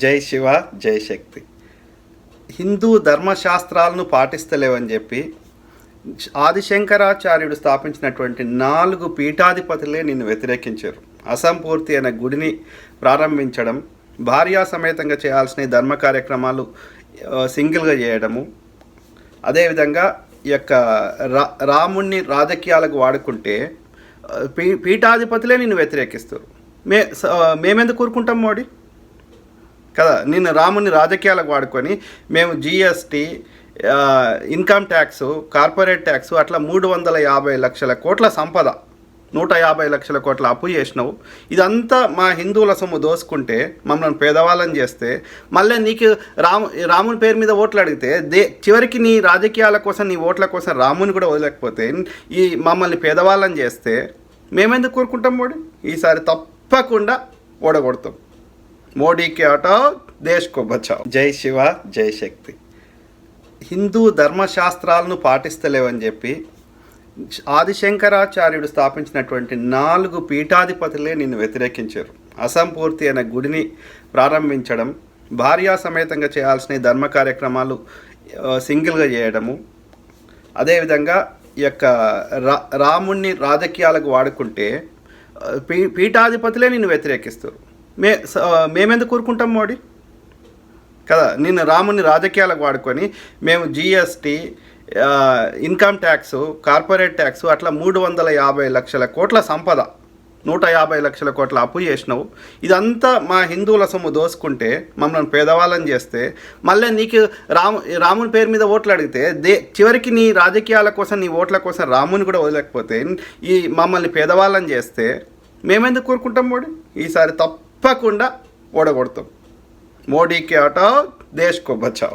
జై శివ జై శక్తి. హిందూ ధర్మశాస్త్రాలను పాటిస్తలేవని చెప్పి ఆదిశంకరాచార్యుడు స్థాపించినటువంటి 4 పీఠాధిపతులే నిన్ను వ్యతిరేకించారు. అసంపూర్తి అనే గుడిని ప్రారంభించడం, భార్యా సమేతంగా చేయాల్సిన ధర్మ కార్యక్రమాలు సింగిల్గా చేయడము, అదేవిధంగా ఈ యొక్క రాముణ్ణి రాజకీయాలకు వాడుకుంటే పీఠాధిపతులే నిన్ను వ్యతిరేకిస్తారు. మేమెందుకు కూరుకుంటాం మోడీ కదా? నిన్ను రాముని రాజకీయాలకు వాడుకొని మేము GST, income tax, corporate tax అట్లా 350 లక్షల కోట్ల సంపద, 150 లక్షల కోట్ల అప్పు చేసినావు. ఇదంతా మా హిందువుల సొమ్ము దోసుకుంటే మమ్మల్ని పేదవాళ్ళని చేస్తే మళ్ళీ నీకు రాముని పేరు మీద ఓట్లు అడిగితే చివరికి నీ రాజకీయాల కోసం, నీ ఓట్ల కోసం రాముని కూడా వదలకపోతే ఈ మమ్మల్ని పేదవాళ్ళని చేస్తే మేమెందుకు కోరుకుంటాం మోడీ? ఈసారి తప్పకుండా ఓడగొడతాం. మోడీకి హటావ్, దేశ్ కో బచావ్. జై శివ జై శక్తి. హిందూ ధర్మశాస్త్రాలను పాటిస్తలేవని చెప్పి ఆదిశంకరాచార్యుడు స్థాపించినటువంటి 4 పీఠాధిపతులే నిన్ను వ్యతిరేకించారు. అసంపూర్తి అనే గుడిని ప్రారంభించడం, భార్యా సమేతంగా చేయాల్సిన ధర్మ కార్యక్రమాలు సింగిల్గా చేయడము, అదేవిధంగా ఈ యొక్క రాముణ్ణి రాజకీయాలకు వాడుకుంటే పీఠాధిపతులే నిన్ను వ్యతిరేకిస్తారు. మేమెందుకు కూరుకుంటాం మోడీ కదా? నిన్ను రాముని రాజకీయాలకు వాడుకొని మేము GST, income tax, corporate tax అట్లా 350 లక్షల కోట్ల సంపద, 150 లక్షల కోట్ల అప్పు చేసినావు. ఇదంతా మా హిందువుల సొమ్ము దోసుకుంటే మమ్మల్ని పేదవాళ్ళని చేస్తే మళ్ళీ నీకు రాముని పేరు మీద ఓట్లు అడిగితే చివరికి నీ రాజకీయాల కోసం, నీ ఓట్ల కోసం రాముని కూడా వదలకపోతే ఈ మమ్మల్ని పేదవాళ్ళని చేస్తే మేమెందుకు కోరుకుంటాం మోడీ? ఈసారి తప్పకుండా ఓడగొడతాం. మోడీకి హటావ్, దేశ్ కో బచావ్.